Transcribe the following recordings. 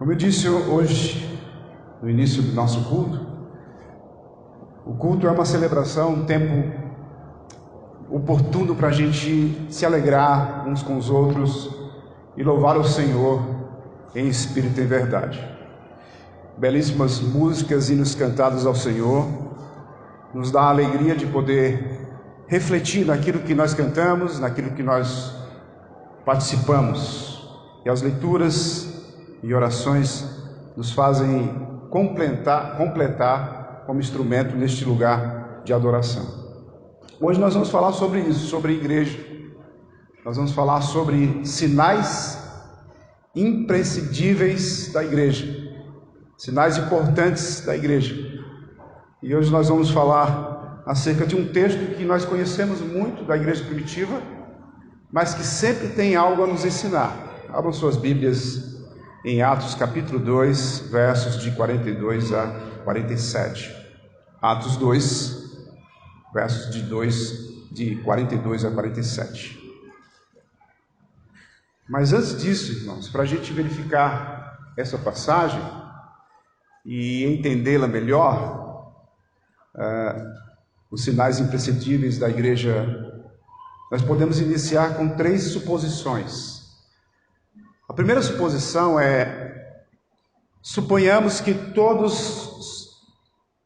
Como eu disse hoje, no início do nosso culto, o culto é uma celebração, um tempo oportuno para a gente se alegrar uns com os outros e louvar o Senhor em espírito e em verdade. Belíssimas músicas, hinos cantados ao Senhor, nos dá a alegria de poder refletir naquilo que nós cantamos, naquilo que nós participamos. E as leituras e orações nos fazem completar como instrumento neste lugar de adoração. Hoje nós vamos falar sobre isso, sobre a igreja. Nós vamos falar sobre sinais imprescindíveis da igreja, sinais importantes da igreja. E hoje nós vamos falar acerca de um texto que nós conhecemos muito da igreja primitiva, mas que sempre tem algo a nos ensinar. Abram suas Bíblias em Atos capítulo 2, versos de 42 a 47. Atos 2, versos de 42 a 47. Mas antes disso, irmãos, para a gente verificar essa passagem e entendê-la melhor, os sinais imprescindíveis da igreja, nós podemos iniciar com 3 suposições. A primeira suposição é: suponhamos que todos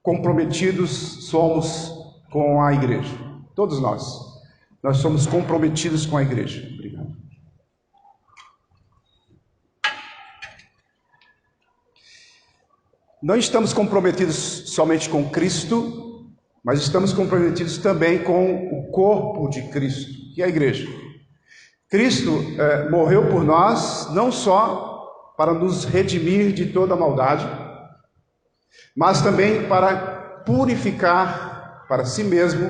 comprometidos somos com a igreja. Todos nós somos comprometidos com a igreja. Obrigado. Não estamos comprometidos somente com Cristo, mas estamos comprometidos também com o corpo de Cristo, que é a igreja. Cristo morreu por nós, não só para nos redimir de toda a maldade, mas também para purificar para si mesmo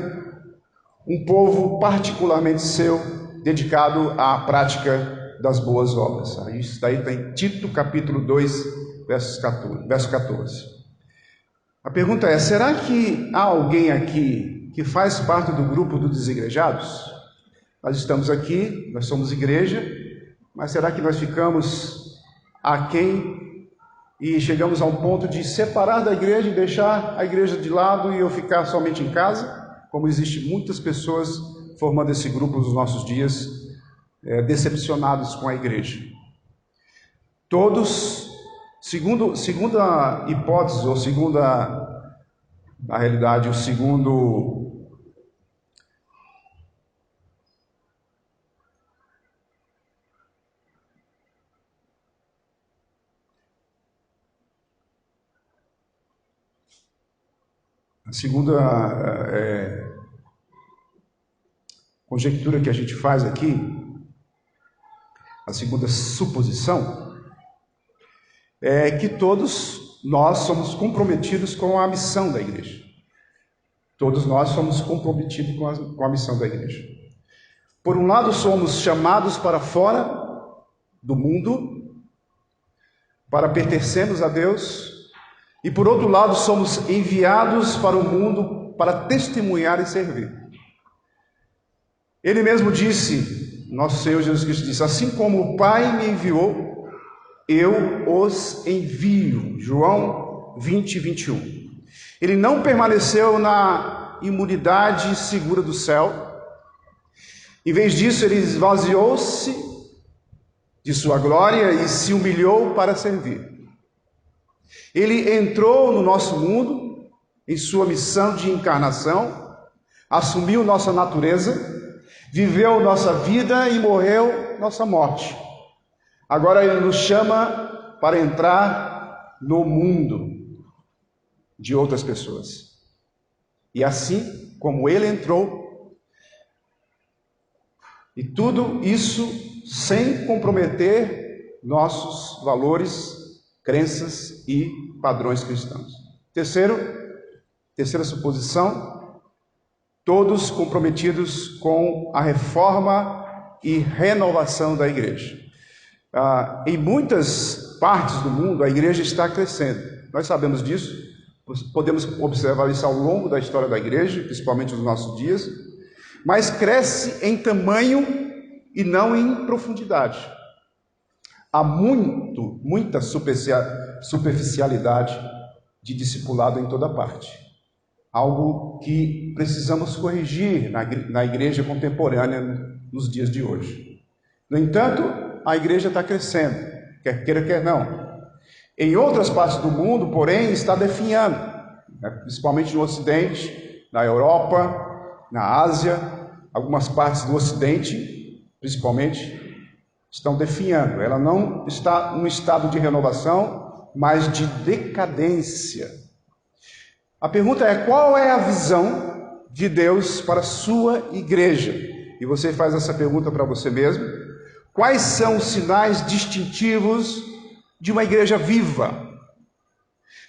um povo particularmente seu, dedicado à prática das boas obras. Isso daí está em Tito capítulo 2, verso 14. A pergunta é: será que há alguém aqui que faz parte do grupo dos desigrejados? Nós estamos aqui, nós somos igreja, mas será que nós ficamos aquém e chegamos a um ponto de separar da igreja e deixar a igreja de lado e eu ficar somente em casa? Como existem muitas pessoas formando esse grupo nos nossos dias, decepcionados com a igreja. Todos, segunda hipótese, ou na realidade, a segunda conjectura que a gente faz aqui, a segunda suposição, é que todos nós somos comprometidos com a missão da igreja. Todos nós somos comprometidos com a missão da igreja. Por um lado, somos chamados para fora do mundo, para pertencermos a Deus, e por outro lado, somos enviados para o mundo para testemunhar e servir. Ele mesmo disse, nosso Senhor Jesus Cristo disse: assim como o Pai me enviou, eu os envio. João 20, 21. Ele não permaneceu na imunidade segura do céu. Em vez disso, ele esvaziou-se de sua glória e se humilhou para servir. Ele entrou no nosso mundo em sua missão de encarnação, assumiu nossa natureza, viveu nossa vida e morreu nossa morte. Agora ele nos chama para entrar no mundo de outras pessoas. E assim como ele entrou, e tudo isso sem comprometer nossos valores, crenças e padrões cristãos. Terceira suposição: todos comprometidos com a reforma e renovação da igreja. Em muitas partes do mundo a igreja está crescendo, nós sabemos disso, podemos observar isso ao longo da história da igreja, principalmente nos nossos dias, mas cresce em tamanho e não em profundidade. Há muita superficialidade de discipulado em toda parte. Algo que precisamos corrigir na igreja contemporânea nos dias de hoje. No entanto, a igreja está crescendo, quer queira, quer não. Em outras partes do mundo, porém, está definhando, né? Principalmente no Ocidente, na Europa, na Ásia, algumas partes do Ocidente, principalmente, estão definhando. Ela não está num estado de renovação, mas de decadência. A pergunta é: qual é a visão de Deus para a sua igreja? E você faz essa pergunta para você mesmo. Quais são os sinais distintivos de uma igreja viva?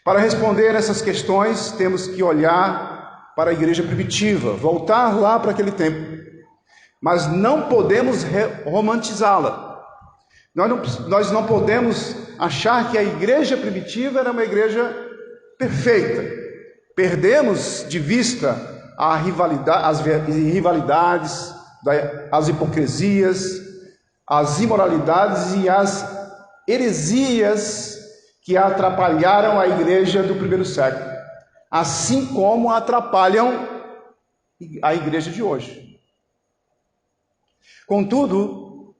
Para responder essas questões, temos que olhar para a igreja primitiva, voltar lá para aquele tempo. Mas não podemos romantizá-la. Nós não podemos achar que a igreja primitiva era uma igreja perfeita. Perdemos de vista as rivalidades, as hipocrisias, as imoralidades e as heresias que atrapalharam a igreja do primeiro século, assim como atrapalham a igreja de hoje. Contudo,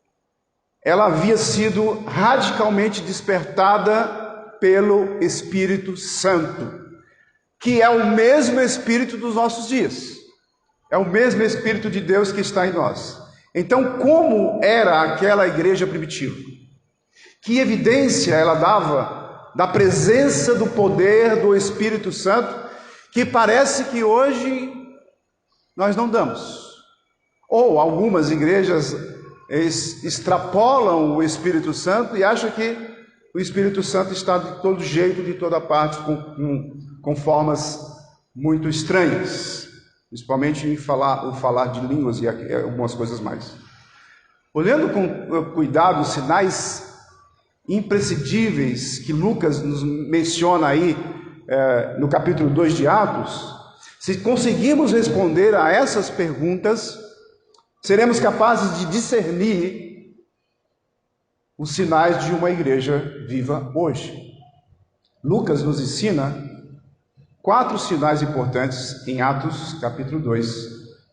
ela havia sido radicalmente despertada pelo Espírito Santo, que é o mesmo Espírito dos nossos dias. É o mesmo Espírito de Deus que está em nós. Então, como era aquela igreja primitiva? Que evidência ela dava da presença do poder do Espírito Santo, que parece que hoje nós não damos. Ou algumas igrejas extrapolam o Espírito Santo e acham que o Espírito Santo está de todo jeito, de toda parte, com formas muito estranhas, principalmente o falar de línguas e algumas coisas mais. Olhando com cuidado os sinais imprescindíveis que Lucas nos menciona aí no capítulo 2 de Atos, se conseguirmos responder a essas perguntas, seremos capazes de discernir os sinais de uma igreja viva hoje. Lucas nos ensina 4 sinais importantes em Atos capítulo 2,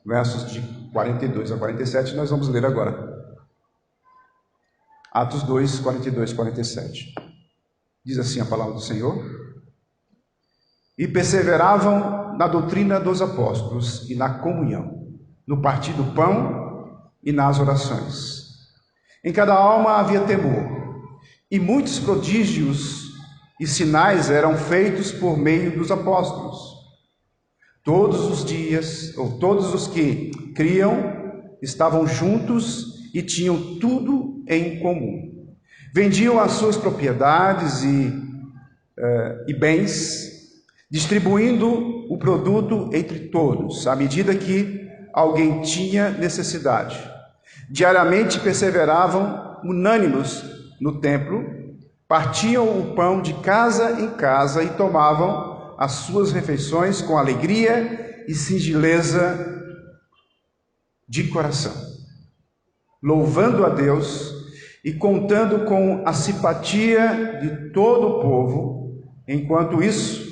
versos de 42 a 47, nós vamos ler agora. Atos 2, 42 e 47. Diz assim a palavra do Senhor: E perseveravam na doutrina dos apóstolos e na comunhão, no partir do pão e nas orações. Em cada alma havia temor, e muitos prodígios e sinais eram feitos por meio dos apóstolos. Todos os que criam estavam juntos e tinham tudo em comum. Vendiam as suas propriedades e bens, distribuindo o produto entre todos, à medida que alguém tinha necessidade. Diariamente perseveravam unânimes no templo, partiam o pão de casa em casa e tomavam as suas refeições com alegria e singeleza de coração, louvando a Deus e contando com a simpatia de todo o povo. Enquanto isso,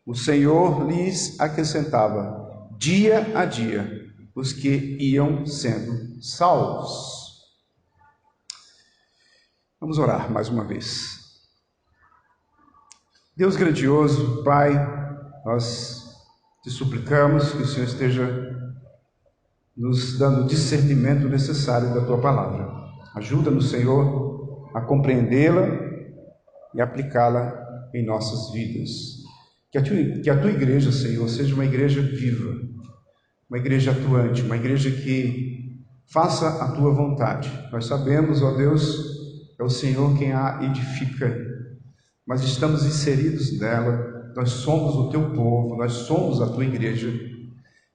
o Senhor lhes acrescentava dia a dia os que iam sendo salvos. Vamos orar mais uma vez. Deus grandioso, Pai, nós te suplicamos que o Senhor esteja nos dando o discernimento necessário da Tua Palavra. Ajuda-nos, Senhor, a compreendê-la e aplicá-la em nossas vidas. Que a Tua igreja, Senhor, seja uma igreja viva, uma igreja atuante, uma igreja que faça a Tua vontade. Nós sabemos, ó Deus, é o Senhor quem a edifica, mas estamos inseridos nela, nós somos o Teu povo, nós somos a Tua igreja,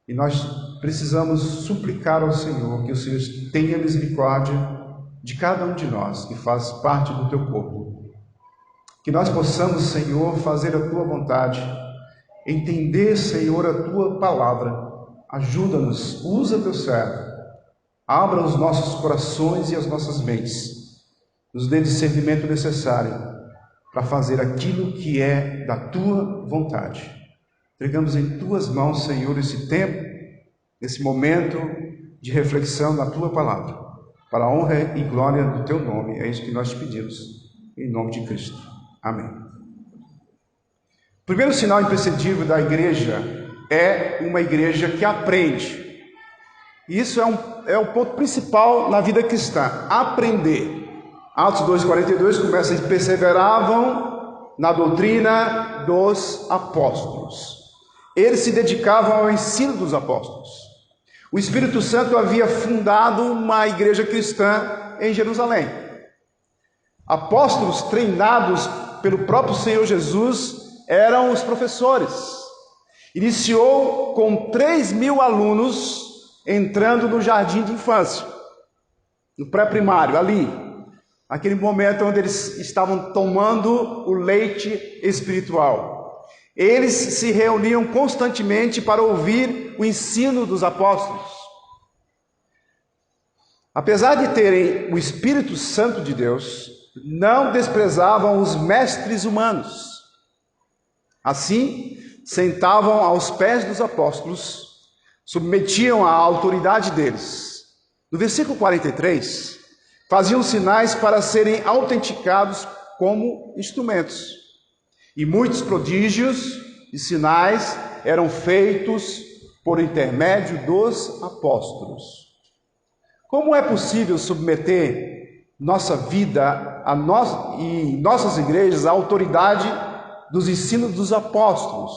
e nós precisamos suplicar ao Senhor que o Senhor tenha misericórdia de cada um de nós que faz parte do Teu corpo. Que nós possamos, Senhor, fazer a Tua vontade, entender, Senhor, a Tua palavra. Ajuda-nos, usa Teu servo, abra os nossos corações e as nossas mentes, nos dê discernimento necessário para fazer aquilo que é da Tua vontade. Entregamos em Tuas mãos, Senhor, esse tempo, esse momento de reflexão na Tua palavra, para a honra e glória do Teu nome. É isso que nós te pedimos, em nome de Cristo. Amém. O primeiro sinal imprescindível da igreja é uma igreja que aprende. E isso é o ponto principal na vida cristã, aprender. Atos 2,42 começa a perseveravam na doutrina dos apóstolos. Eles se dedicavam ao ensino dos apóstolos. O Espírito Santo havia fundado uma igreja cristã em Jerusalém. Apóstolos treinados pelo próprio Senhor Jesus eram os professores. Iniciou com 3.000 alunos entrando no jardim de infância, no pré-primário, ali, aquele momento onde eles estavam tomando o leite espiritual. Eles se reuniam constantemente para ouvir o ensino dos apóstolos. Apesar de terem o Espírito Santo de Deus, não desprezavam os mestres humanos. Assim, sentavam aos pés dos apóstolos, submetiam à autoridade deles. No versículo 43, faziam sinais para serem autenticados como instrumentos. E muitos prodígios e sinais eram feitos por intermédio dos apóstolos. Como é possível submeter nossa vida e nossas igrejas à autoridade dos ensinos dos apóstolos,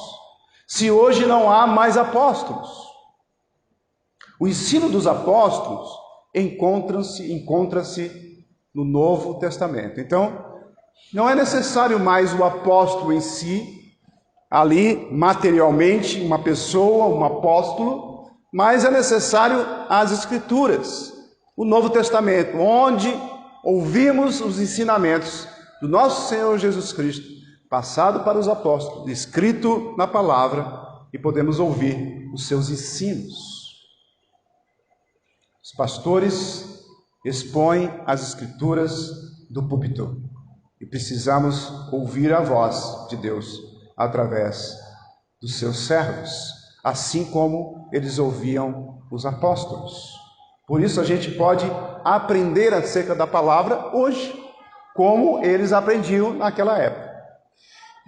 se hoje não há mais apóstolos? O ensino dos apóstolos encontra-se no Novo Testamento. Então, não é necessário mais o apóstolo em si, ali materialmente, uma pessoa, um apóstolo, mas é necessário as Escrituras, o Novo Testamento, onde ouvimos os ensinamentos do nosso Senhor Jesus Cristo, passado para os apóstolos, escrito na palavra, e podemos ouvir os seus ensinos. Os pastores expõem as Escrituras do púlpito e precisamos ouvir a voz de Deus através dos seus servos, assim como eles ouviam os apóstolos. Por isso a gente pode aprender acerca da palavra hoje, como eles aprendiam naquela época.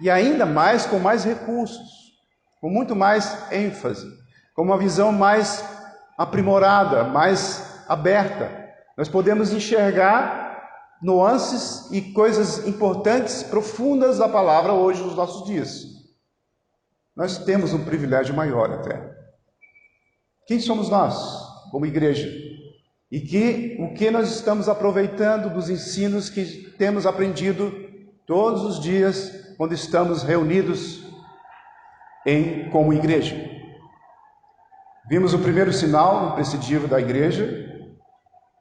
E ainda mais com mais recursos, com muito mais ênfase, com uma visão mais aprimorada, mais aberta. Nós podemos enxergar nuances e coisas importantes, profundas da palavra hoje nos nossos dias. Nós temos um privilégio maior até. Quem somos nós, como igreja? E o que nós estamos aproveitando dos ensinos que temos aprendido todos os dias quando estamos reunidos como igreja? Vimos o primeiro sinal imprescindível da igreja,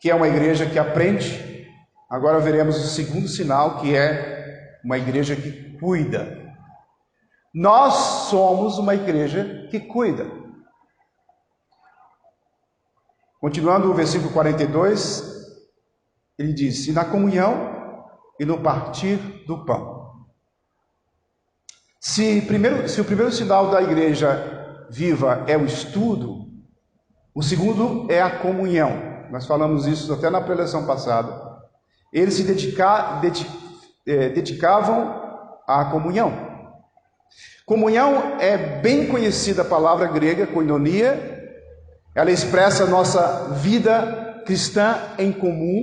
que é uma igreja que aprende. Agora veremos o segundo sinal, que é uma igreja que cuida. Nós somos uma igreja que cuida. Continuando o versículo 42, ele diz: e na comunhão e no partir do pão. Se o primeiro sinal da igreja viva é o estudo, o segundo é a comunhão. Nós falamos isso até na preleção passada. Eles se dedicavam à comunhão. Comunhão é bem conhecida a palavra grega, koinonia. Ela expressa a nossa vida cristã em comum,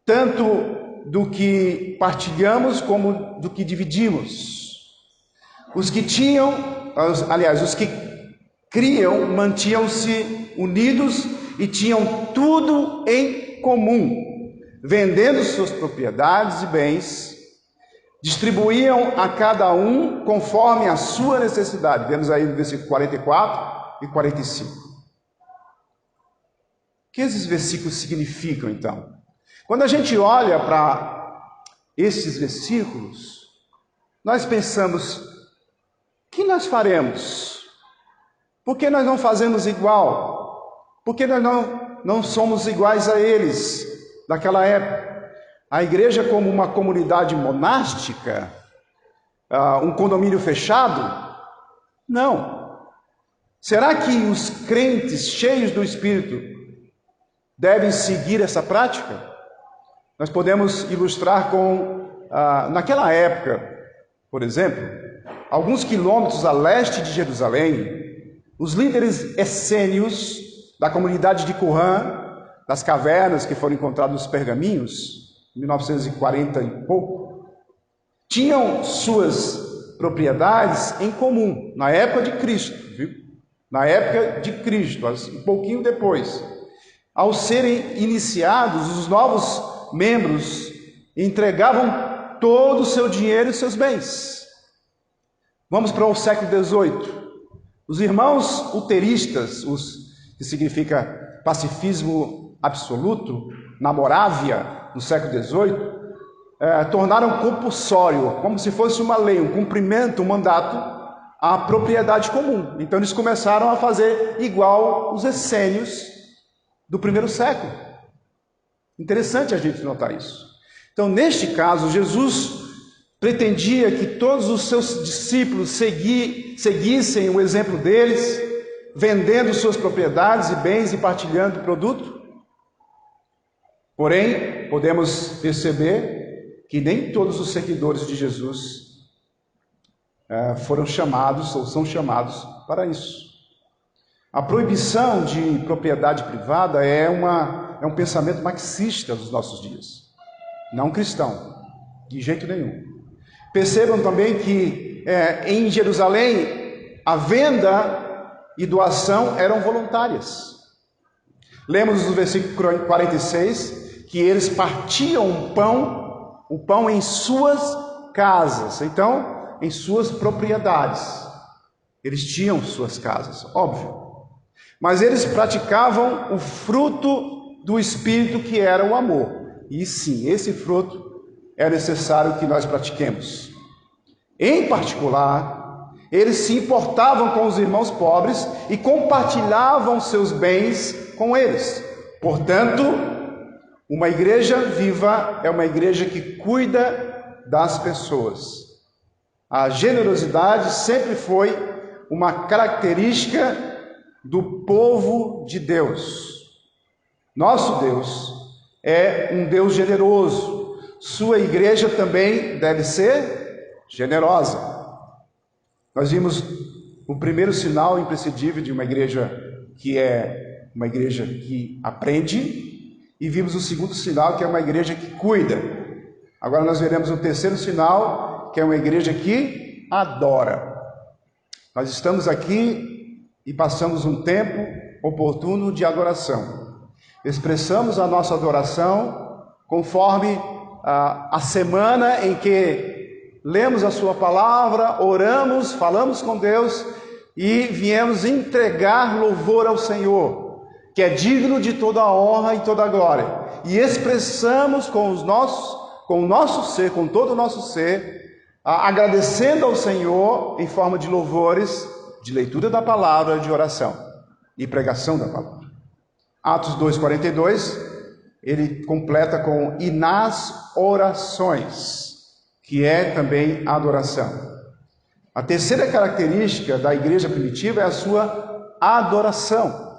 tanto do que partilhamos como do que dividimos. Os que criam mantinham-se unidos e tinham tudo em comum, vendendo suas propriedades e bens, distribuíam a cada um conforme a sua necessidade. Vemos aí no versículo 44 e 45. O que esses versículos significam, então? Quando a gente olha para esses versículos, nós pensamos: o que nós faremos? Por que nós não fazemos igual? Por que nós não somos iguais a eles daquela época. A igreja como uma comunidade monástica, um condomínio fechado? Não. Será que os crentes cheios do Espírito devem seguir essa prática? Nós podemos ilustrar com, naquela época, por exemplo, alguns quilômetros a leste de Jerusalém, os líderes essênios da comunidade de Qumran, das cavernas que foram encontradas nos pergaminhos, em 1940 e pouco, tinham suas propriedades em comum, na época de Cristo, viu? Na época de Cristo, um pouquinho depois. Ao serem iniciados, os novos membros entregavam todo o seu dinheiro e seus bens. Vamos para o século XVIII. Os irmãos luteristas, que significa pacifismo absoluto, na Morávia, no século XVIII, tornaram compulsório, como se fosse uma lei, um cumprimento, um mandato, a propriedade comum. Então eles começaram a fazer igual os essênios do primeiro século. Interessante a gente notar isso. Então, neste caso, Jesus pretendia que todos os seus discípulos seguissem o exemplo deles, vendendo suas propriedades e bens e partilhando o produto. Porém, podemos perceber que nem todos os seguidores de Jesus foram chamados ou são chamados para isso. A proibição de propriedade privada é um pensamento marxista dos nossos dias, não cristão, de jeito nenhum. Percebam também que em Jerusalém a venda e doação eram voluntárias. Lemos no versículo 46 que eles partiam o pão em suas casas, então em suas propriedades. Eles tinham suas casas, óbvio. Mas eles praticavam o fruto do Espírito, que era o amor. E sim, esse fruto é necessário que nós pratiquemos. Em particular, eles se importavam com os irmãos pobres e compartilhavam seus bens com eles. Portanto, uma igreja viva é uma igreja que cuida das pessoas. A generosidade sempre foi uma característica do povo de Deus. Nosso Deus é um Deus generoso. Sua igreja também deve ser generosa. Nós vimos o primeiro sinal imprescindível de uma igreja que é uma igreja que aprende, e vimos o segundo sinal, que é uma igreja que cuida. Agora nós veremos o terceiro sinal, que é uma igreja que adora. Nós estamos aqui e passamos um tempo oportuno de adoração. Expressamos a nossa adoração conforme a semana em que lemos a sua palavra, oramos, falamos com Deus e viemos entregar louvor ao Senhor, que é digno de toda a honra e toda a glória. E expressamos com o nosso ser, com todo o nosso ser, agradecendo ao Senhor em forma de louvores, de leitura da palavra, de oração e pregação da palavra. Atos 2:42, ele completa com "e nas orações", que é também a adoração. A terceira característica da igreja primitiva é a sua adoração.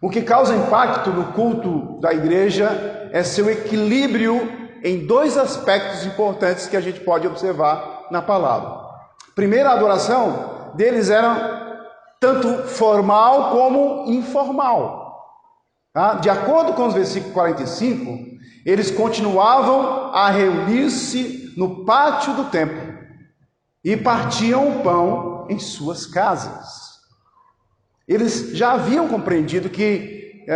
O que causa impacto no culto da igreja é seu equilíbrio em dois aspectos importantes que a gente pode observar na palavra. Primeiro, a adoração deles era tanto formal como informal. De acordo com os versículos 45, eles continuavam a reunir-se no pátio do templo e partiam o pão em suas casas. Eles já haviam compreendido que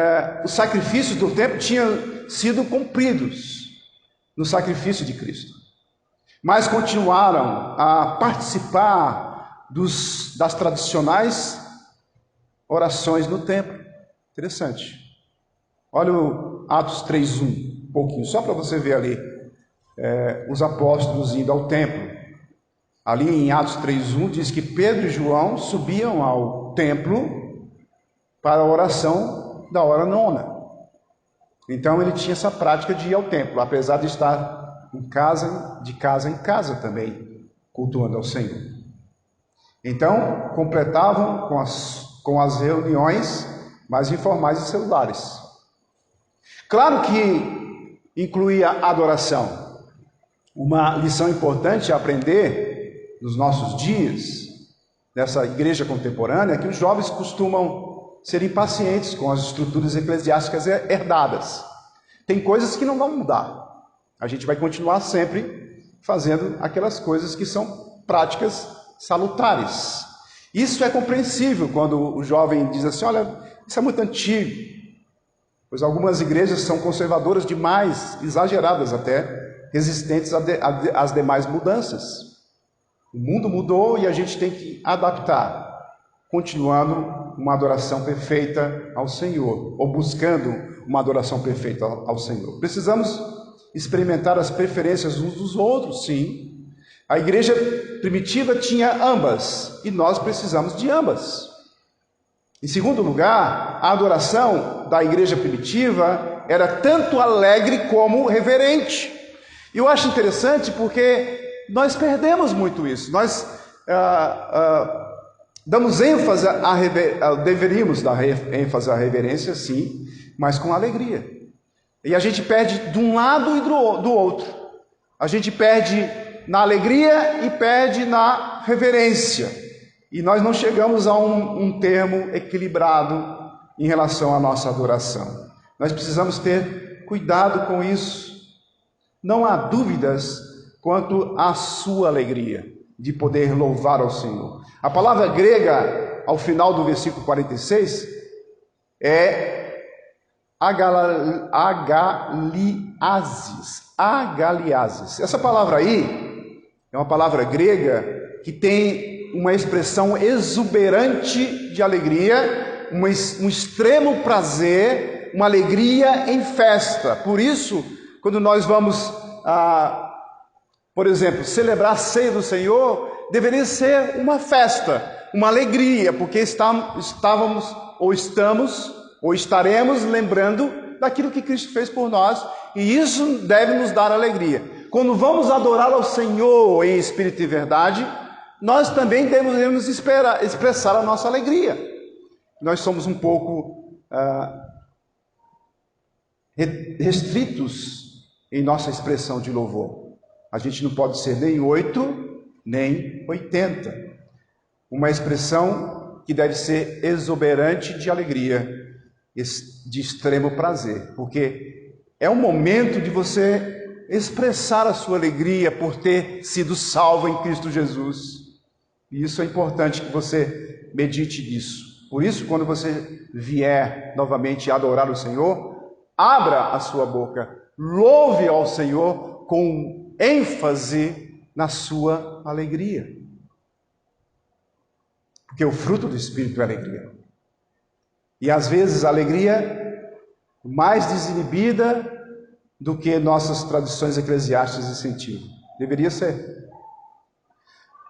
os sacrifícios do templo tinham sido cumpridos no sacrifício de Cristo, mas continuaram a participar das tradicionais orações no templo. Interessante. Olha o Atos 3:1, um pouquinho, só para você ver ali, os apóstolos indo ao templo. Ali em Atos 3:1 diz que Pedro e João subiam ao templo para a oração da hora nona. Então ele tinha essa prática de ir ao templo, apesar de estar em casa em casa também, cultuando ao Senhor. Então, completavam com as reuniões mais informais e seus lares. Claro que incluía adoração. Uma lição importante a aprender nos nossos dias, nessa igreja contemporânea, é que os jovens costumam ser impacientes com as estruturas eclesiásticas herdadas. Tem coisas que não vão mudar. A gente vai continuar sempre fazendo aquelas coisas que são práticas salutares. Isso é compreensível quando o jovem diz assim: olha, isso é muito antigo. Pois algumas igrejas são conservadoras demais, exageradas até, resistentes às demais mudanças. O mundo mudou e a gente tem que adaptar, continuando uma adoração perfeita ao Senhor, ou buscando uma adoração perfeita ao Senhor. Precisamos experimentar as preferências uns dos outros, sim. A igreja primitiva tinha ambas, e nós precisamos de ambas. Em segundo lugar, a adoração da igreja primitiva era tanto alegre como reverente. E eu acho interessante porque nós perdemos muito isso. Nós damos ênfase deveríamos dar ênfase à reverência, sim, mas com alegria. E a gente perde de um lado e do outro. A gente perde na alegria e perde na reverência. E nós não chegamos a um termo equilibrado em relação à nossa adoração. Nós precisamos ter cuidado com isso. Não há dúvidas quanto à sua alegria de poder louvar ao Senhor. A palavra grega, ao final do versículo 46, é agaliasis. Essa palavra aí é uma palavra grega que tem uma expressão exuberante de alegria, um extremo prazer, uma alegria em festa. Por isso, quando nós vamos, por exemplo, celebrar a ceia do Senhor, deveria ser uma festa, uma alegria, porque estávamos ou estamos ou estaremos lembrando daquilo que Cristo fez por nós, e isso deve nos dar alegria. Quando vamos adorar ao Senhor em espírito e verdade, nós também devemos expressar a nossa alegria. Nós somos um pouco restritos em nossa expressão de louvor. A gente não pode ser nem 8, nem 80. Uma expressão que deve ser exuberante de alegria, de extremo prazer, porque é um momento de você expressar a sua alegria por ter sido salvo em Cristo Jesus. E isso é importante que você medite nisso. Por isso, quando você vier novamente adorar o Senhor, abra a sua boca, louve ao Senhor com ênfase na sua alegria. Porque o fruto do Espírito é alegria. E às vezes a alegria mais desinibida do que nossas tradições eclesiásticas incentivam. Deveria ser.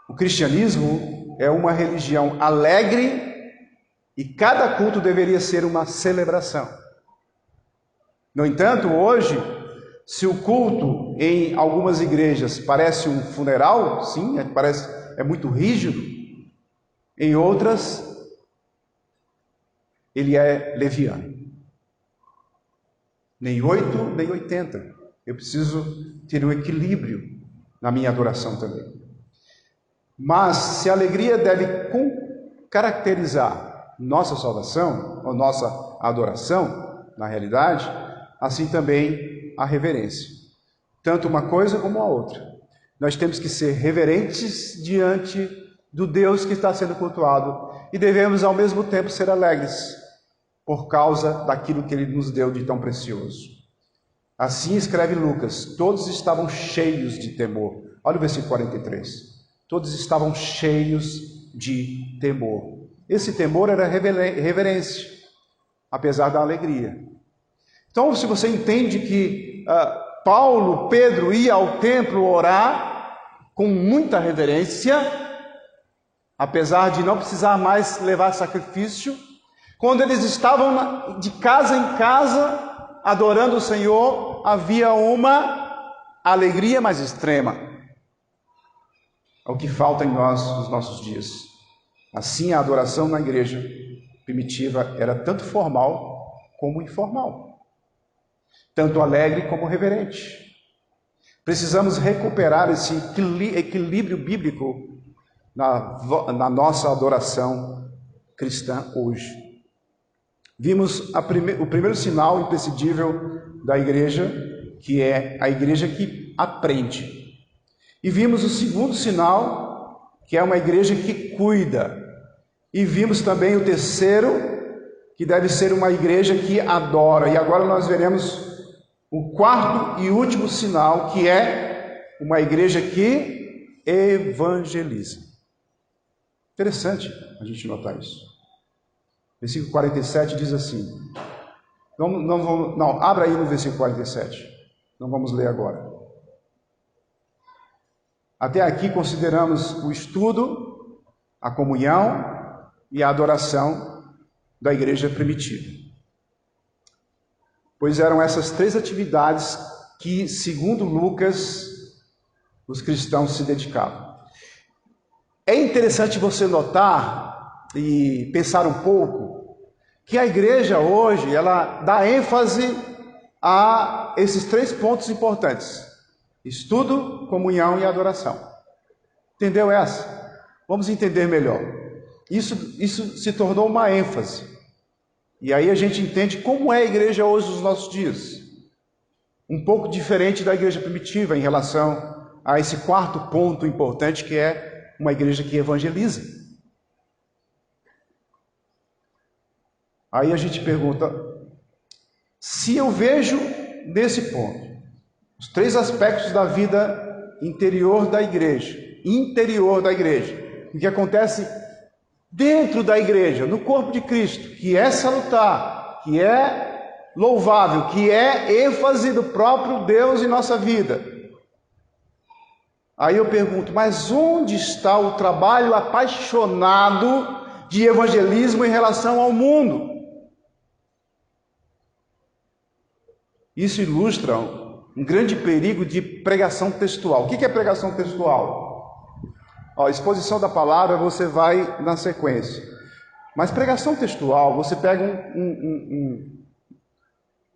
O cristianismo é uma religião alegre e cada culto deveria ser uma celebração. No entanto, hoje, se o culto em algumas igrejas parece um funeral, sim, é muito rígido, em outras ele é leviano. Nem 8, nem 80. Eu preciso ter um equilíbrio na minha adoração também. Mas se a alegria deve caracterizar nossa salvação, ou nossa adoração, na realidade, assim também a reverência. Tanto uma coisa como a outra. Nós temos que ser reverentes diante do Deus que está sendo cultuado e devemos ao mesmo tempo ser alegres por causa daquilo que Ele nos deu de tão precioso. Assim escreve Lucas: todos estavam cheios de temor. Olha o versículo 43. Todos estavam cheios de temor. Esse temor era reverência, apesar da alegria. Então, se você entende que Pedro ia ao templo orar com muita reverência, apesar de não precisar mais levar sacrifício, quando eles estavam de casa em casa, adorando o Senhor, havia uma alegria mais extrema. É o que falta em nós nos nossos dias. Assim, a adoração na igreja primitiva era tanto formal como informal, tanto alegre como reverente. Precisamos recuperar esse equilíbrio bíblico na nossa adoração cristã hoje. Vimos o primeiro sinal imprescindível da igreja, que é a igreja que aprende. E vimos o segundo sinal, que é uma igreja que cuida. E vimos também o terceiro, que deve ser uma igreja que adora. E agora nós veremos o quarto e último sinal, que é uma igreja que evangeliza. Interessante a gente notar isso. Versículo 47 diz assim. Não, abra aí no versículo 47. Não vamos ler agora. Até aqui consideramos o estudo, a comunhão e a adoração da igreja primitiva. Pois eram essas três atividades que, segundo Lucas, os cristãos se dedicavam. É interessante você notar e pensar um pouco que a igreja hoje, ela dá ênfase a esses três pontos importantes: estudo, comunhão e adoração. Entendeu essa? Vamos entender melhor. Isso se tornou uma ênfase. E aí a gente entende como é a igreja hoje nos nossos dias. Um pouco diferente da igreja primitiva em relação a esse quarto ponto importante, que é uma igreja que evangeliza. Aí a gente pergunta, se eu vejo nesse ponto os três aspectos da vida interior da igreja, o que acontece dentro da igreja, no corpo de Cristo, que é salutar, que é louvável, que é ênfase do próprio Deus em nossa vida. Aí eu pergunto, mas onde está o trabalho apaixonado de evangelismo em relação ao mundo? Isso ilustra um grande perigo de pregação textual. O que é pregação textual? A exposição da palavra você vai na sequência. Mas pregação textual, você pega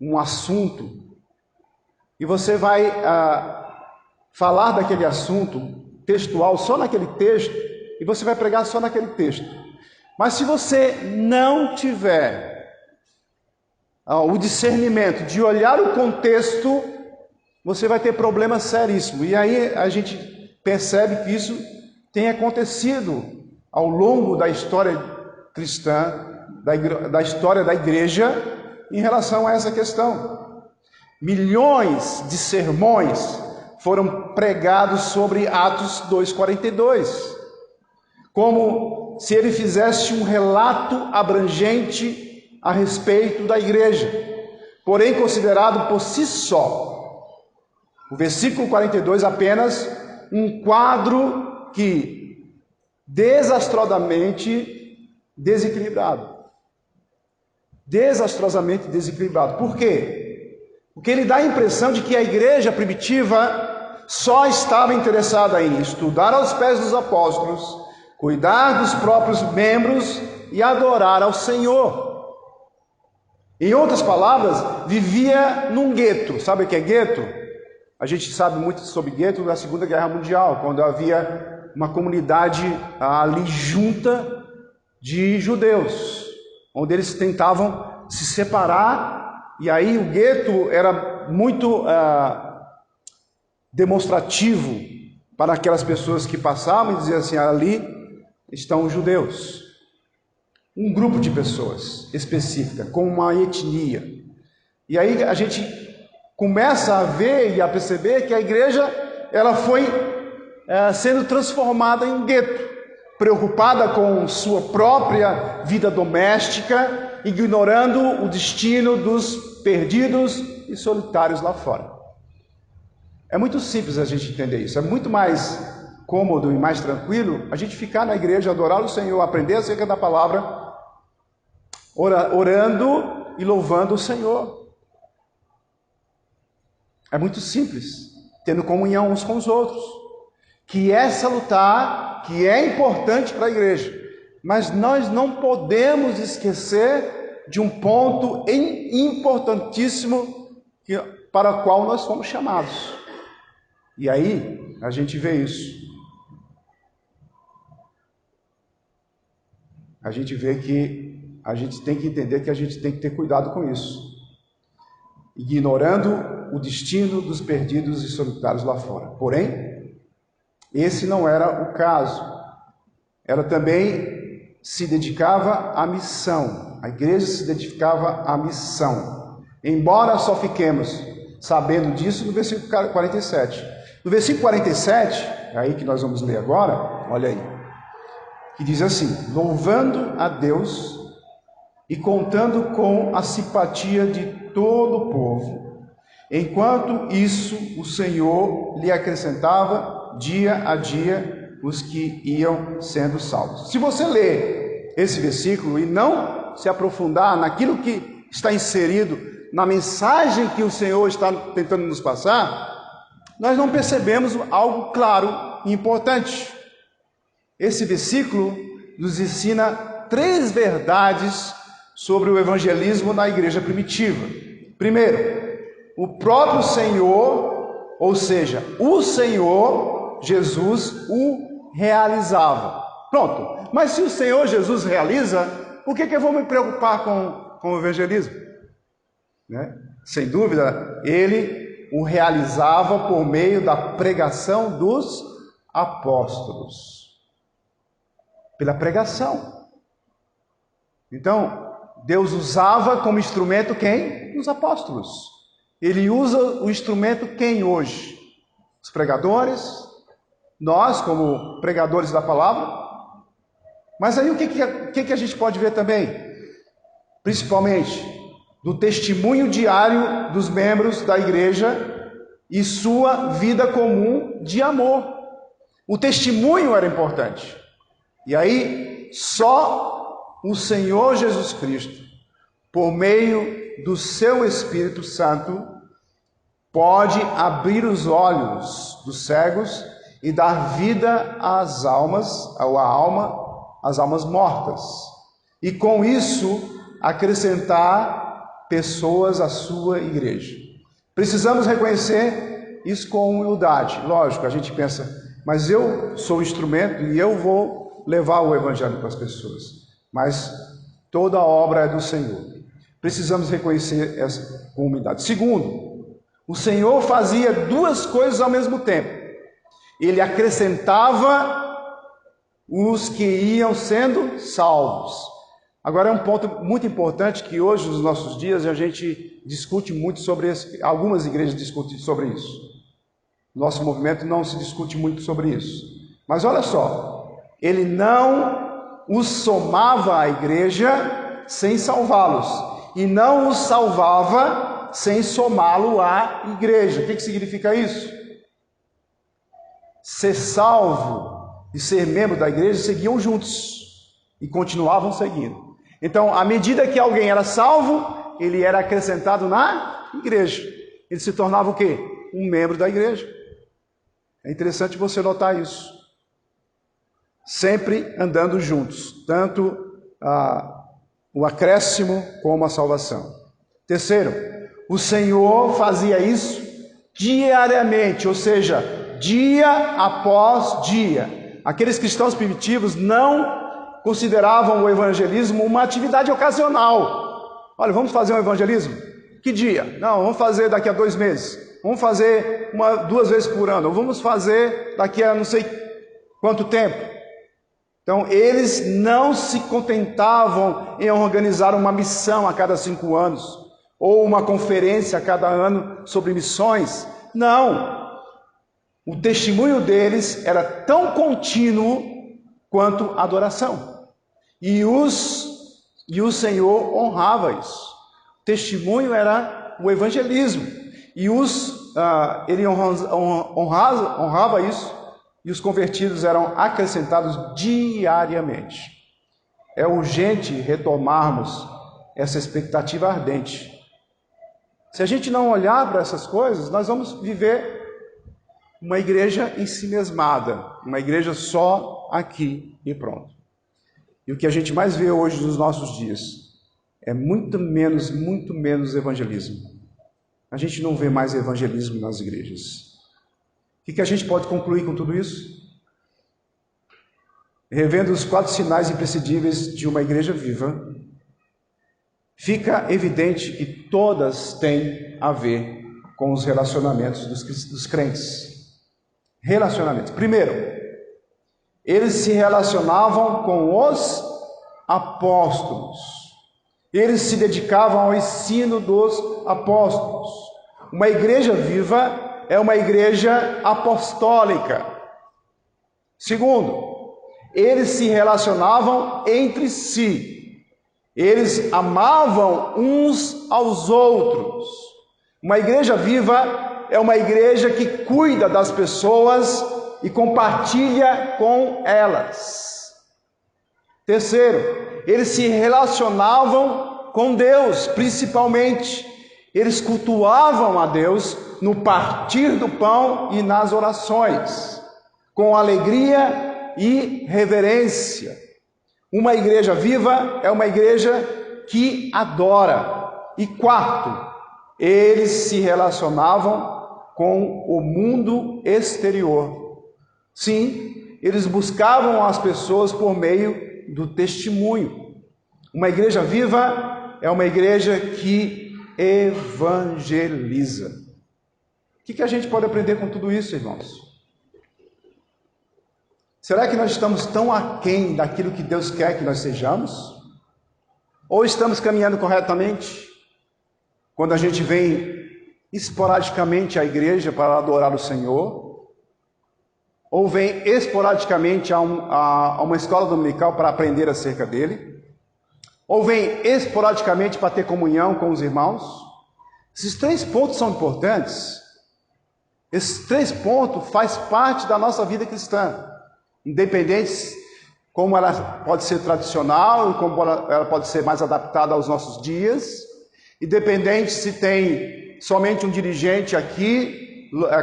um assunto e você vai falar daquele assunto textual só naquele texto e você vai pregar só naquele texto. Mas se você não tiver o discernimento de olhar o contexto, você vai ter problemas seríssimos. E aí a gente percebe que isso tem acontecido ao longo da história cristã, da história da igreja, em relação a essa questão. Milhões de sermões foram pregados sobre Atos 2,42, como se ele fizesse um relato abrangente a respeito da igreja, porém considerado por si só. O versículo 42 apenas um quadro que desastrosamente desequilibrado. Desastrosamente desequilibrado. Por quê? Porque ele dá a impressão de que a igreja primitiva só estava interessada em estudar aos pés dos apóstolos, cuidar dos próprios membros e adorar ao Senhor. Em outras palavras, vivia num gueto. Sabe o que é gueto? A gente sabe muito sobre gueto da Segunda Guerra Mundial, quando havia uma comunidade ali junta de judeus, onde eles tentavam se separar, e aí o gueto era muito demonstrativo para aquelas pessoas que passavam e diziam assim, ali estão os judeus. Um grupo de pessoas específica, com uma etnia. E aí a gente começa a ver e a perceber que a igreja ela foi sendo transformada em um gueto, preocupada com sua própria vida doméstica, ignorando o destino dos perdidos e solitários lá fora. É muito simples a gente entender isso, é muito mais cômodo e mais tranquilo a gente ficar na igreja, adorar o Senhor, aprender acerca da palavra, orando e louvando o Senhor. É muito simples, tendo comunhão uns com os outros, que é salutar, que é importante para a igreja, mas nós não podemos esquecer de um ponto importantíssimo para o qual nós fomos chamados. E aí a gente vê isso. A gente vê que a gente tem que entender que a gente tem que ter cuidado com isso, ignorando o destino dos perdidos e solitários lá fora. Porém, esse não era o caso. Ela também se dedicava à missão. A igreja se dedicava à missão. Embora só fiquemos sabendo disso no versículo 47. No versículo 47, é aí que nós vamos ler agora, olha aí, que diz assim: louvando a Deus e contando com a simpatia de todo o povo. Enquanto isso, o Senhor lhe acrescentava dia a dia os que iam sendo salvos. Se você ler esse versículo e não se aprofundar naquilo que está inserido na mensagem que o Senhor está tentando nos passar, nós não percebemos algo claro e importante. Esse versículo nos ensina 3 verdades sobre o evangelismo na igreja primitiva. Primeiro, o próprio Senhor, ou seja, o Senhor Jesus o realizava. Pronto. Mas se o Senhor Jesus realiza, por que eu vou me preocupar com o evangelismo? Né? Sem dúvida, ele o realizava por meio da pregação dos apóstolos. Pela pregação. Então, Deus usava como instrumento quem? Os apóstolos. Ele usa o instrumento quem hoje? Os pregadores, nós como pregadores da palavra. Mas aí o que a gente pode ver também? Principalmente do testemunho diário dos membros da igreja e sua vida comum de amor. O testemunho era importante. E aí, só o Senhor Jesus Cristo, por meio do seu Espírito Santo, pode abrir os olhos dos cegos e dar vida às almas, às almas mortas. E com isso, acrescentar pessoas à sua igreja. Precisamos reconhecer isso com humildade. Lógico, a gente pensa, mas eu sou o instrumento e eu vou levar o evangelho para as pessoas. Mas toda a obra é do Senhor. Precisamos reconhecer essa com humildade. Segundo, o Senhor fazia 2 coisas ao mesmo tempo. Ele acrescentava os que iam sendo salvos. Agora é um ponto muito importante que hoje, nos nossos dias, a gente discute muito sobre isso. Algumas igrejas discutem sobre isso. Nosso movimento não se discute muito sobre isso. Mas olha só, ele não os somava à igreja sem salvá-los. E não os salvava sem somá-lo à igreja. O que significa isso? Ser salvo e ser membro da igreja seguiam juntos. E continuavam seguindo. Então, à medida que alguém era salvo, ele era acrescentado na igreja. Ele se tornava o quê? Um membro da igreja. É interessante você notar isso. Sempre andando juntos, tanto o acréscimo como a salvação. Terceiro, o Senhor fazia isso diariamente, ou seja, dia após dia. Aqueles cristãos primitivos não consideravam o evangelismo uma atividade ocasional. Olha, vamos fazer um evangelismo? Que dia? Não, vamos fazer daqui a 2 meses. Vamos fazer 2 vezes por ano. Ou vamos fazer daqui a não sei quanto tempo. Então, eles não se contentavam em organizar uma missão a cada 5 anos, ou uma conferência a cada ano sobre missões. Não. O testemunho deles era tão contínuo quanto a adoração. E o Senhor honrava isso. O testemunho era o evangelismo. E ele honrava isso. E os convertidos eram acrescentados diariamente. É urgente retomarmos essa expectativa ardente. Se a gente não olhar para essas coisas, nós vamos viver uma igreja ensimesmada, uma igreja só aqui e pronto. E o que a gente mais vê hoje nos nossos dias é muito menos evangelismo. A gente não vê mais evangelismo nas igrejas. O que a gente pode concluir com tudo isso? Revendo os 4 sinais imprescindíveis de uma igreja viva, fica evidente que todas têm a ver com os relacionamentos dos crentes. Relacionamentos. Primeiro, eles se relacionavam com os apóstolos. Eles se dedicavam ao ensino dos apóstolos. Uma igreja viva é uma igreja apostólica. Segundo, eles se relacionavam entre si. Eles amavam uns aos outros. Uma igreja viva é uma igreja que cuida das pessoas e compartilha com elas. Terceiro, eles se relacionavam com Deus, principalmente. Eles cultuavam a Deus no partir do pão e nas orações, com alegria e reverência. Uma igreja viva é uma igreja que adora. E quarto, eles se relacionavam com o mundo exterior. Sim, eles buscavam as pessoas por meio do testemunho. Uma igreja viva é uma igreja que evangeliza. O que a gente pode aprender com tudo isso, irmãos? Será que nós estamos tão aquém daquilo que Deus quer que nós sejamos? Ou estamos caminhando corretamente? Quando a gente vem esporadicamente à igreja para adorar o Senhor, ou vem esporadicamente a uma escola dominical para aprender acerca dele, ou vem esporadicamente para ter comunhão com os irmãos. Esses 3 pontos são importantes. Esses 3 pontos fazem parte da nossa vida cristã, independente como ela pode ser tradicional, como ela pode ser mais adaptada aos nossos dias, independente se tem somente um dirigente aqui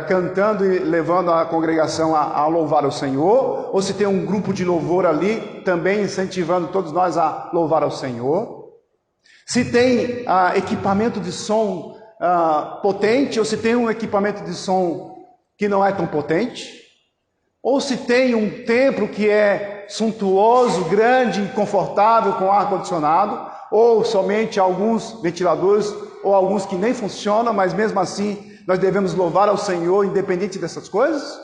cantando e levando a congregação a louvar o Senhor, ou se tem um grupo de louvor ali também incentivando todos nós a louvar ao Senhor, se tem equipamento de som potente, ou se tem um equipamento de som que não é tão potente, ou se tem um templo que é suntuoso, grande e confortável com ar-condicionado, ou somente alguns ventiladores, ou alguns que nem funcionam, mas mesmo assim nós devemos louvar ao Senhor independente dessas coisas?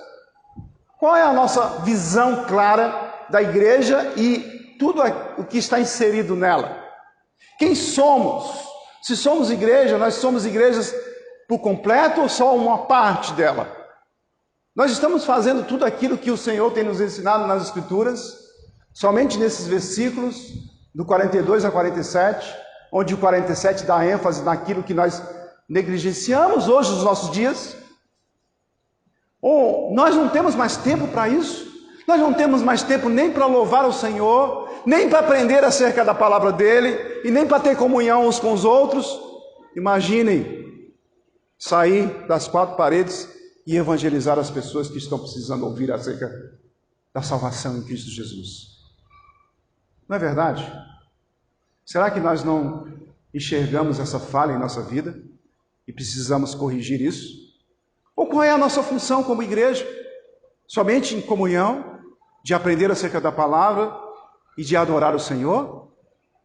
Qual é a nossa visão clara da igreja e tudo o que está inserido nela? Quem somos? Se somos igreja, nós somos igrejas por completo ou só uma parte dela? Nós estamos fazendo tudo aquilo que o Senhor tem nos ensinado nas Escrituras, somente nesses versículos, do 42 a 47, onde o 47 dá ênfase naquilo que nós negligenciamos hoje nos nossos dias? Ou nós não temos mais tempo para isso? Nós não temos mais tempo nem para louvar o Senhor, nem para aprender acerca da palavra dele, e nem para ter comunhão uns com os outros? Imaginem sair das 4 paredes e evangelizar as pessoas que estão precisando ouvir acerca da salvação em Cristo Jesus. Não é verdade? Será que nós não enxergamos essa falha em nossa vida e precisamos corrigir isso? Ou qual é a nossa função como igreja? Somente em comunhão, de aprender acerca da palavra e de adorar o Senhor?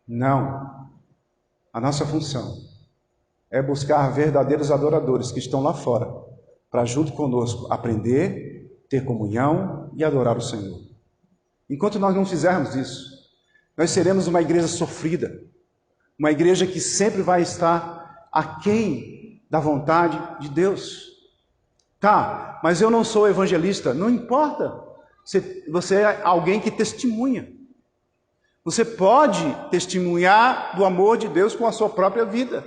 Não. A nossa função é buscar verdadeiros adoradores que estão lá fora, para junto conosco aprender, ter comunhão e adorar o Senhor. Enquanto nós não fizermos isso, nós seremos uma igreja sofrida, uma igreja que sempre vai estar aquém da vontade de Deus. Tá, mas eu não sou evangelista. Não importa, você é alguém que testemunha. Você pode testemunhar do amor de Deus com a sua própria vida.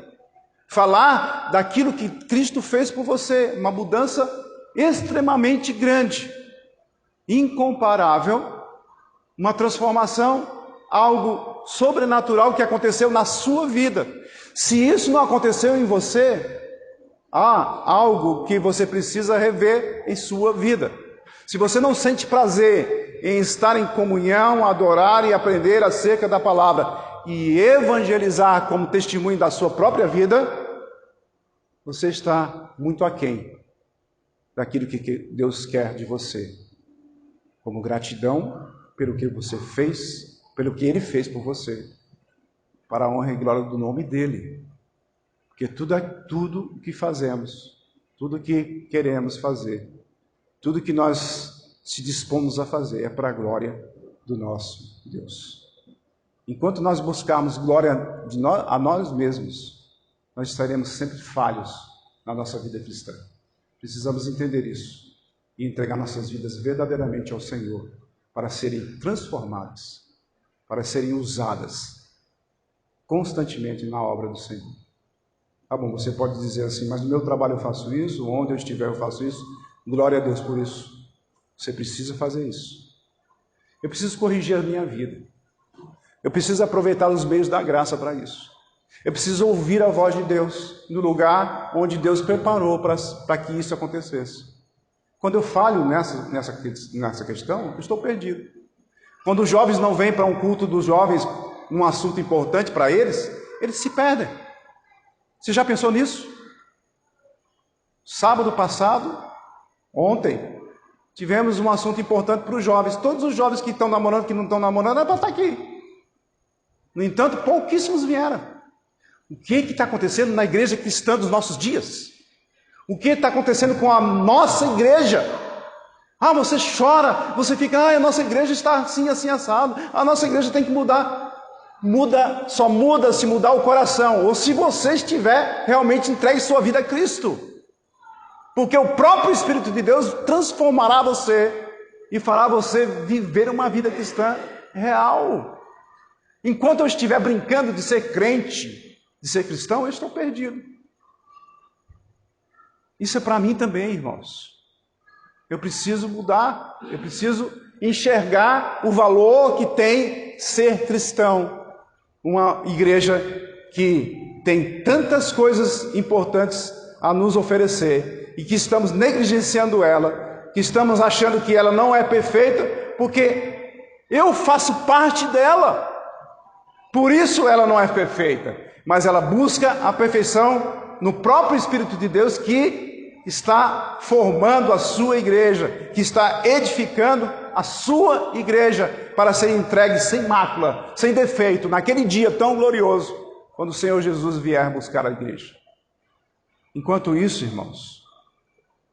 Falar daquilo que Cristo fez por você, uma mudança extremamente grande, incomparável, uma transformação, algo sobrenatural que aconteceu na sua vida. Se isso não aconteceu em você, há algo que você precisa rever em sua vida. Se você não sente prazer em estar em comunhão, adorar e aprender acerca da palavra e evangelizar como testemunho da sua própria vida, você está muito aquém daquilo que Deus quer de você, como gratidão pelo que você fez, pelo que Ele fez por você, para a honra e glória do nome dEle. Porque tudo o que fazemos, tudo o que queremos fazer, tudo que nós se dispomos a fazer é para a glória do nosso Deus. Enquanto nós buscarmos glória a nós mesmos, nós estaremos sempre falhos na nossa vida cristã. Precisamos entender isso e entregar nossas vidas verdadeiramente ao Senhor para serem transformadas, para serem usadas constantemente na obra do Senhor. Tá bom, você pode dizer assim, mas no meu trabalho eu faço isso, onde eu estiver eu faço isso, glória a Deus por isso. Você precisa fazer isso. Eu preciso corrigir a minha vida. Eu preciso aproveitar os meios da graça para isso. Eu preciso ouvir a voz de Deus no lugar onde Deus preparou para que isso acontecesse. Quando eu falho nessa questão, eu estou perdido. Quando os jovens não vêm para um culto dos jovens, num assunto importante para eles se perdem. Você já pensou nisso? Sábado passado, ontem, tivemos um assunto importante para os jovens. Todos os jovens que estão namorando, que não estão namorando, é para estar aqui. No entanto, pouquíssimos vieram. O que está acontecendo na igreja cristã dos nossos dias? O que está acontecendo com a nossa igreja? Ah, você chora, você fica, a nossa igreja está assim, assim, assado. A nossa igreja tem que mudar. Só muda se mudar o coração, ou se você estiver realmente entregue sua vida a Cristo. Porque o próprio Espírito de Deus transformará você e fará você viver uma vida cristã real. Enquanto eu estiver brincando de ser crente, de ser cristão, eu estou perdido. Isso é para mim também, irmãos. Eu preciso mudar, eu preciso enxergar o valor que tem ser cristão. Uma igreja que tem tantas coisas importantes a nos oferecer e que estamos negligenciando ela, que estamos achando que ela não é perfeita, porque eu faço parte dela. Por isso ela não é perfeita, mas ela busca a perfeição no próprio Espírito de Deus que está formando a sua igreja, que está edificando a sua igreja para ser entregue sem mácula, sem defeito, naquele dia tão glorioso, quando o Senhor Jesus vier buscar a igreja. Enquanto isso, irmãos,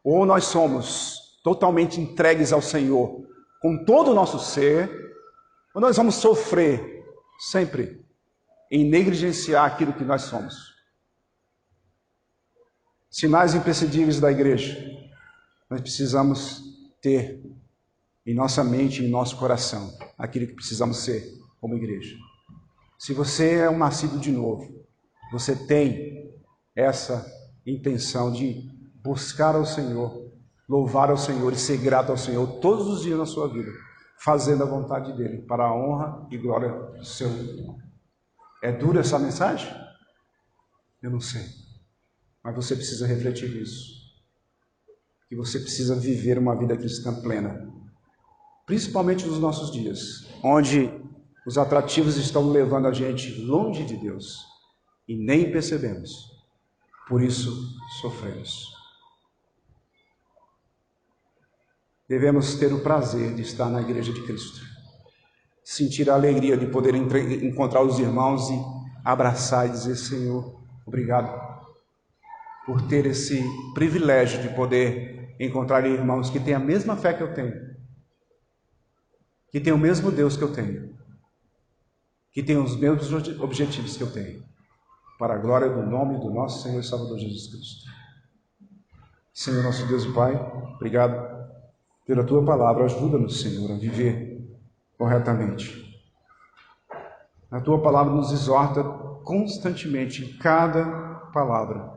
ou nós somos totalmente entregues ao Senhor com todo o nosso ser, ou nós vamos sofrer sempre em negligenciar aquilo que nós somos. Sinais imprescindíveis da igreja. Nós precisamos ter em nossa mente e em nosso coração aquilo que precisamos ser como igreja. Se você é um nascido de novo, você tem essa intenção de buscar ao Senhor, louvar ao Senhor e ser grato ao Senhor todos os dias na sua vida, fazendo a vontade dEle, para a honra e glória do seu nome. É dura essa mensagem? Eu não sei. Mas você precisa refletir nisso. Que você precisa viver uma vida cristã plena. Principalmente nos nossos dias, onde os atrativos estão levando a gente longe de Deus e nem percebemos. Por isso sofremos. Devemos ter o prazer de estar na igreja de Cristo. Sentir a alegria de poder encontrar os irmãos e abraçar e dizer: Senhor, obrigado por ter esse privilégio de poder encontrar irmãos que têm a mesma fé que eu tenho, que têm o mesmo Deus que eu tenho, que têm os mesmos objetivos que eu tenho, para a glória do nome do nosso Senhor e Salvador Jesus Cristo. Senhor, nosso Deus e Pai, obrigado pela Tua palavra. Ajuda-nos, Senhor, a viver corretamente. A Tua palavra nos exorta constantemente em cada palavra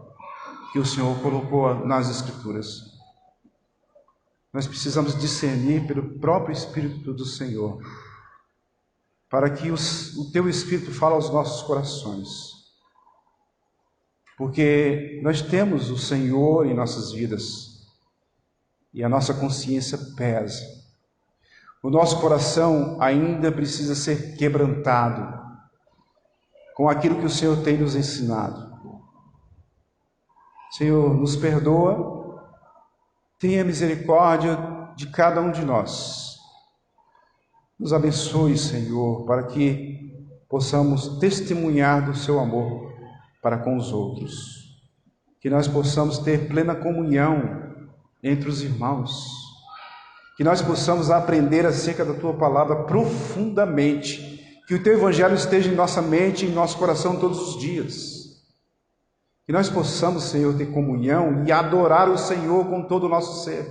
que o Senhor colocou nas Escrituras. Nós precisamos discernir pelo próprio Espírito do Senhor, para que o Teu Espírito fale aos nossos corações. porque nós temos o Senhor em nossas vidas e a nossa consciência pesa. O nosso coração ainda precisa ser quebrantado com aquilo que o Senhor tem nos ensinado. Senhor, nos perdoa, tenha misericórdia de cada um de nós. Nos abençoe, Senhor, para que possamos testemunhar do seu amor para com os outros. Que nós possamos ter plena comunhão entre os irmãos. Que nós possamos aprender acerca da tua palavra profundamente. Que o teu evangelho esteja em nossa mente e em nosso coração todos os dias. Que nós possamos, Senhor, ter comunhão e adorar o Senhor com todo o nosso ser.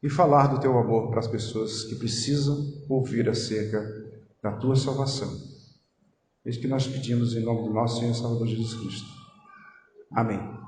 E falar do teu amor para as pessoas que precisam ouvir acerca da tua salvação. É isso que nós pedimos em nome do nosso Senhor e Salvador Jesus Cristo. Amém.